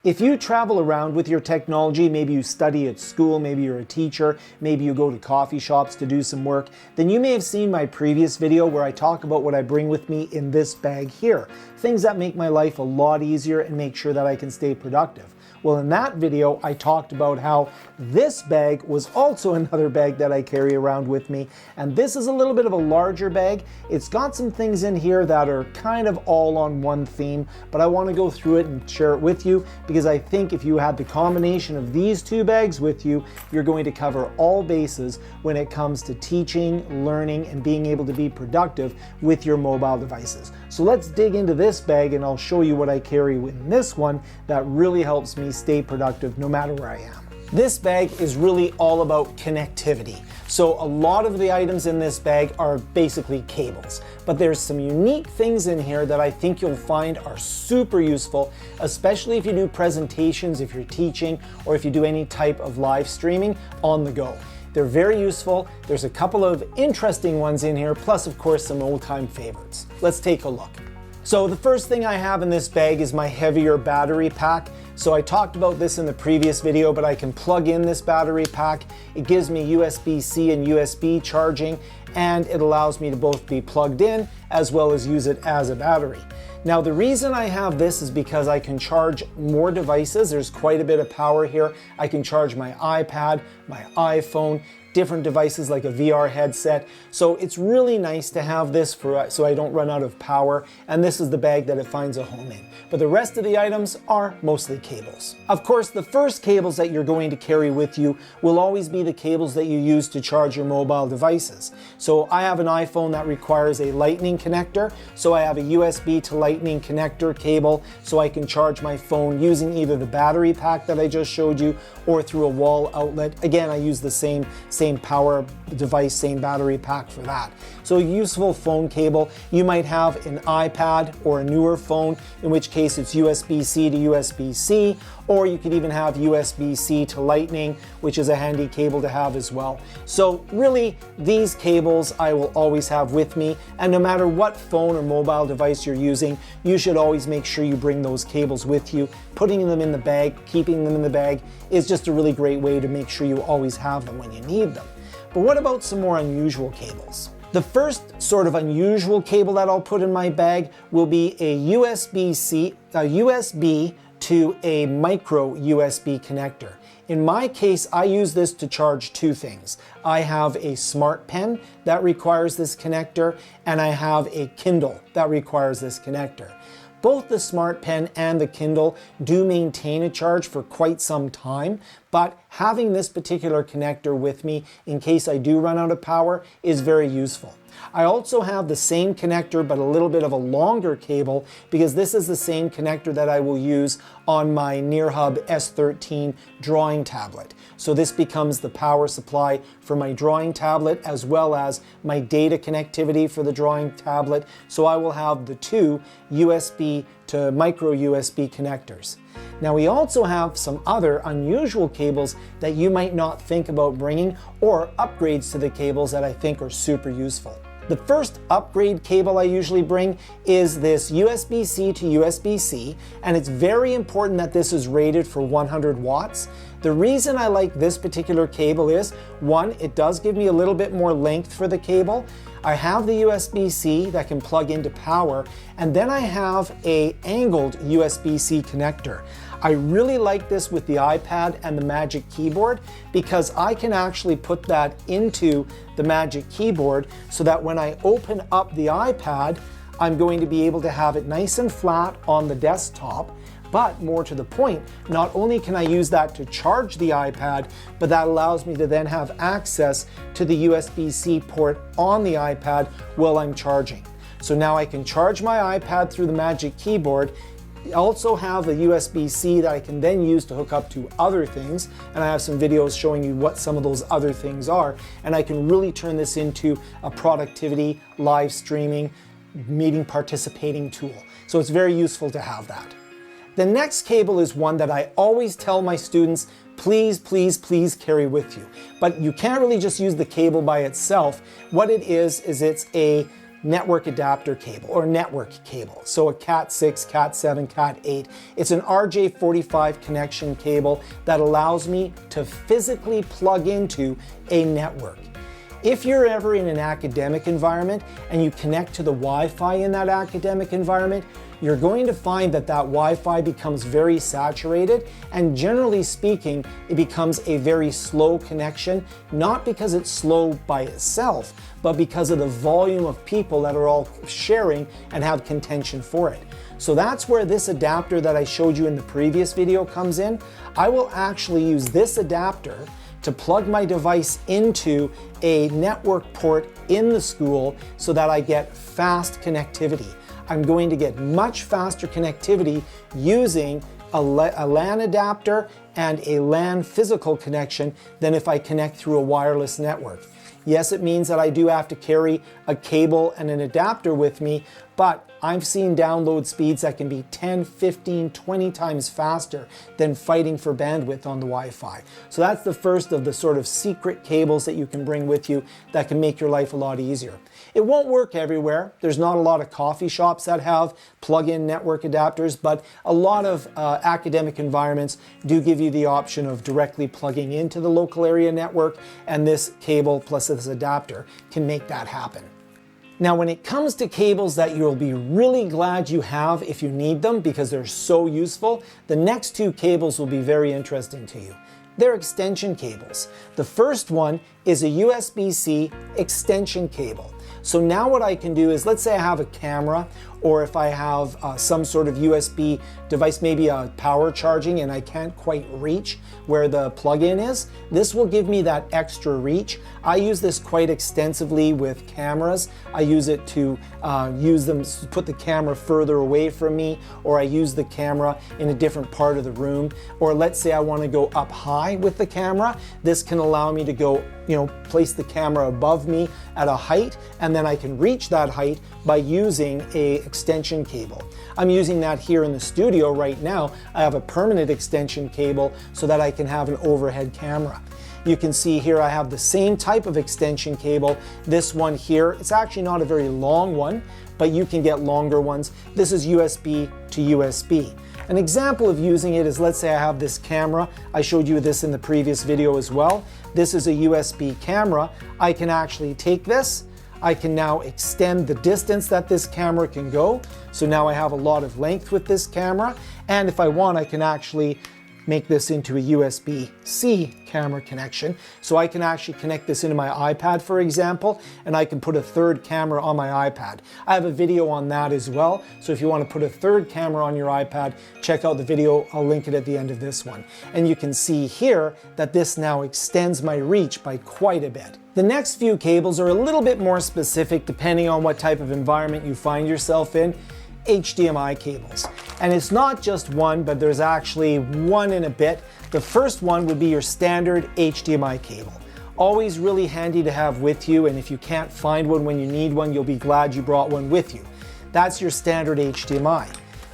If you travel around with your technology, maybe you study at school, maybe you're a teacher, maybe you go to coffee shops to do some work, then you may have seen my previous video where I talk about what I bring with me in this bag here. Things that make my life a lot easier and make sure that I can stay productive. Well, in that video, I talked about how this bag was also another bag that I carry around with me. And this is a little bit of a larger bag. It's got some things in here that are kind of all on one theme, but I want to go through it and share it with you because I think if you had the combination of these two bags with you, you're going to cover all bases when it comes to teaching, learning, and being able to be productive with your mobile devices. So let's dig into this bag and I'll show you what I carry in this one that really helps me stay productive no matter where I am. This bag is really all about connectivity. So a lot of the items in this bag are basically cables, but there's some unique things in here that I think you'll find are super useful, especially if you do presentations, if you're teaching, or if you do any type of live streaming on the go. They're very useful. There's a couple of interesting ones in here, plus of course some old-time favorites. Let's take a look. So the first thing I have in this bag is my heavier battery pack. So I talked about this in the previous video, but I can plug in this battery pack. It gives me USB-C and USB charging, and it allows me to both be plugged in as well as use it as a battery. Now the reason I have this is because I can charge more devices. There's quite a bit of power here. I can charge my iPad, my iPhone, different devices like a VR headset. So it's really nice to have this so I don't run out of power, and this is the bag that it finds a home in. But the rest of the items are mostly cables. Of course, the first cables that you're going to carry with you will always be the cables that you use to charge your mobile devices. So I have an iPhone that requires a lightning connector, so I have a USB to lightning connector cable so I can charge my phone using either the battery pack that I just showed you or through a wall outlet. Again, I use the same power device, same battery pack for that. So a useful phone cable. You might have an iPad or a newer phone, in which case it's USB-C to USB-C, or you could even have USB-C to Lightning, which is a handy cable to have as well. So really, these cables I will always have with me, and no matter what phone or mobile device you're using, you should always make sure you bring those cables with you. Putting them in the bag, keeping them in the bag is just a really great way to make sure you always have them when you need them. But what about some more unusual cables? The first sort of unusual cable that I'll put in my bag will be a USB to a micro USB connector. In my case, I use this to charge two things. I have a smart pen that requires this connector, and I have a Kindle that requires this connector. Both the smart pen and the Kindle do maintain a charge for quite some time, but having this particular connector with me in case I do run out of power is very useful. I also have the same connector but a little bit of a longer cable because this is the same connector that I will use on my NearHub S13 drawing tablet. So this becomes the power supply for my drawing tablet as well as my data connectivity for the drawing tablet. So I will have the two USB to micro USB connectors. Now we also have some other unusual cables that you might not think about bringing, or upgrades to the cables that I think are super useful. The first upgrade cable I usually bring is this USB-C to USB-C, and it's very important that this is rated for 100 watts. The reason I like this particular cable is, one, it does give me a little bit more length for the cable. I have the USB-C that can plug into power, and then I have an angled USB-C connector. I really like this with the iPad and the Magic Keyboard because I can actually put that into the Magic Keyboard so that when I open up the iPad, I'm going to be able to have it nice and flat on the desktop. But more to the point, not only can I use that to charge the iPad, but that allows me to then have access to the USB-C port on the iPad while I'm charging. So now I can charge my iPad through the Magic Keyboard. I also have a USB-C that I can then use to hook up to other things, and I have some videos showing you what some of those other things are, and I can really turn this into a productivity, live streaming, meeting participating tool. So it's very useful to have that. The next cable is one that I always tell my students, please, please, please carry with you. But you can't really just use the cable by itself. What it is it's a network adapter cable or network cable. So a Cat6, Cat7, Cat8. It's an RJ45 connection cable that allows me to physically plug into a network. If you're ever in an academic environment and you connect to the Wi-Fi in that academic environment, you're going to find that that Wi-Fi becomes very saturated, and generally speaking, it becomes a very slow connection, not because it's slow by itself, but because of the volume of people that are all sharing and have contention for it. So that's where this adapter that I showed you in the previous video comes in. I will actually use this adapter to plug my device into a network port in the school so that I get fast connectivity. I'm going to get much faster connectivity using a LAN adapter and a LAN physical connection than if I connect through a wireless network. Yes, it means that I do have to carry a cable and an adapter with me, but I've seen download speeds that can be 10, 15, 20 times faster than fighting for bandwidth on the Wi-Fi. So that's the first of the sort of secret cables that you can bring with you that can make your life a lot easier. It won't work everywhere. There's not a lot of coffee shops that have plug-in network adapters, but a lot of academic environments do give you the option of directly plugging into the local area network, and this cable plus this adapter can make that happen. Now, when it comes to cables that you'll be really glad you have if you need them because they're so useful, the next two cables will be very interesting to you. They're extension cables. The first one is a USB-C extension cable. So now what I can do is, let's say I have a camera, or if I have some sort of USB device, maybe a power charging, and I can't quite reach where the plug-in is, this will give me that extra reach. I use this quite extensively with cameras. I use it to put the camera further away from me, or I use the camera in a different part of the room. Or let's say I want to go up high with the camera. This can allow me to go, place the camera above me at a height, and then I can reach that height by using a extension cable. I'm using that here in the studio right now. I have a permanent extension cable so that I can have an overhead camera. You can see here I have the same type of extension cable. This one here, it's actually not a very long one, but you can get longer ones. This is USB to USB. An example of using it is, let's say I have this camera. I showed you this in the previous video as well. This is a USB camera. I can actually take this. I can now extend the distance that this camera can go. So now I have a lot of length with this camera. And if I want, I can actually make this into a USB-C camera connection. So I can actually connect this into my iPad, for example, and I can put a third camera on my iPad. I have a video on that as well. So if you want to put a third camera on your iPad, check out the video. I'll link it at the end of this one. And you can see here that this now extends my reach by quite a bit. The next few cables are a little bit more specific depending on what type of environment you find yourself in. HDMI cables. And it's not just one, but there's actually one in a bit. The first one would be your standard HDMI cable. Always really handy to have with you, and if you can't find one when you need one, you'll be glad you brought one with you. That's your standard HDMI.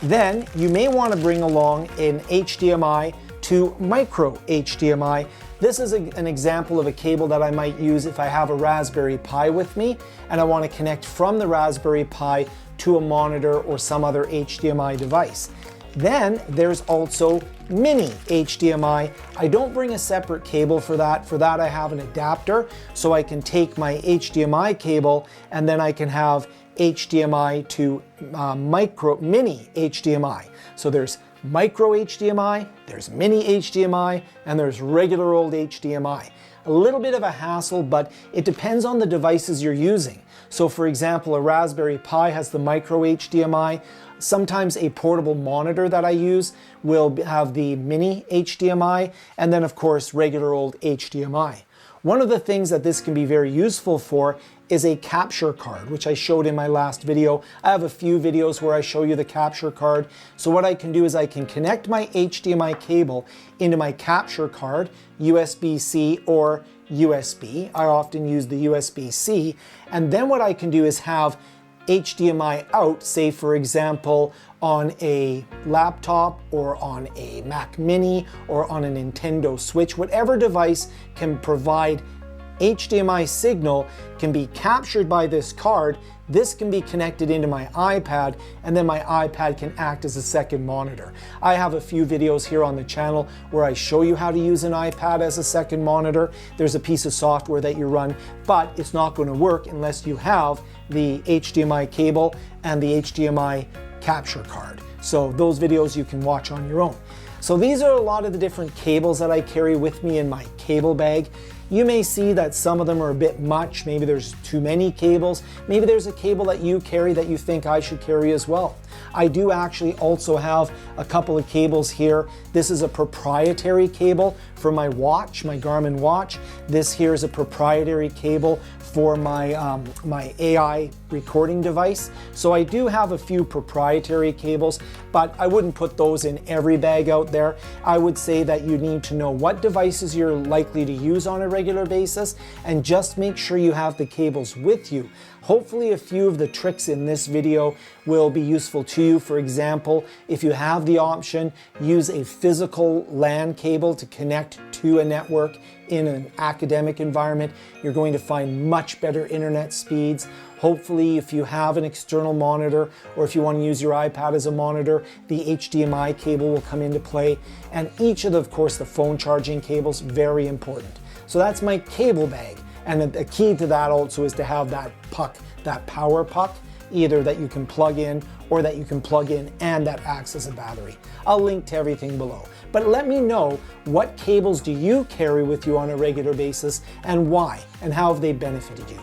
Then you may want to bring along an HDMI to micro HDMI. This is an example of a cable that I might use if I have a Raspberry Pi with me and I want to connect from the Raspberry Pi to a monitor or some other HDMI device. Then there's also mini HDMI. I don't bring a separate cable for that. For that I have an adapter, so I can take my HDMI cable and then I can have HDMI to mini HDMI. So there's micro HDMI, there's mini HDMI, and there's regular old HDMI. A little bit of a hassle, but it depends on the devices you're using. So for example, a Raspberry Pi has the micro HDMI. Sometimes a portable monitor that I use will have the mini HDMI, and then of course regular old HDMI. One of the things that this can be very useful for is a capture card, which I showed in my last video. I have a few videos where I show you the capture card. So what I can do is I can connect my HDMI cable into my capture card, USB-C or USB. I often use the USB-C. And then what I can do is have HDMI out, say for example, on a laptop or on a Mac Mini or on a Nintendo Switch, whatever device can provide HDMI signal can be captured by this card. This can be connected into my iPad, and then my iPad can act as a second monitor. I have a few videos here on the channel where I show you how to use an iPad as a second monitor. There's a piece of software that you run, but it's not going to work unless you have the HDMI cable and the HDMI capture card. So those videos you can watch on your own. So these are a lot of the different cables that I carry with me in my cable bag. You may see that some of them are a bit much. Maybe there's too many cables. Maybe there's a cable that you carry that you think I should carry as well. I do actually also have a couple of cables here. This is a proprietary cable for my watch, my Garmin watch. This here is a proprietary cable for my, my AI recording device. So I do have a few proprietary cables, but I wouldn't put those in every bag out there. I would say that you need to know what devices you're likely to use on a regular basis, and just make sure you have the cables with you. Hopefully a few of the tricks in this video will be useful to you. For example, if you have the option, use a physical LAN cable to connect to a network in an academic environment. You're going to find much better internet speeds. Hopefully, if you have an external monitor, or if you want to use your iPad as a monitor, the HDMI cable will come into play. And each of course, the phone charging cables, very important. So that's my cable bag. And the key to that also is to have that puck, that power puck, either that you can plug in or that you can plug in and that acts as a battery. I'll link to everything below. But let me know, what cables do you carry with you on a regular basis and why, and how have they benefited you?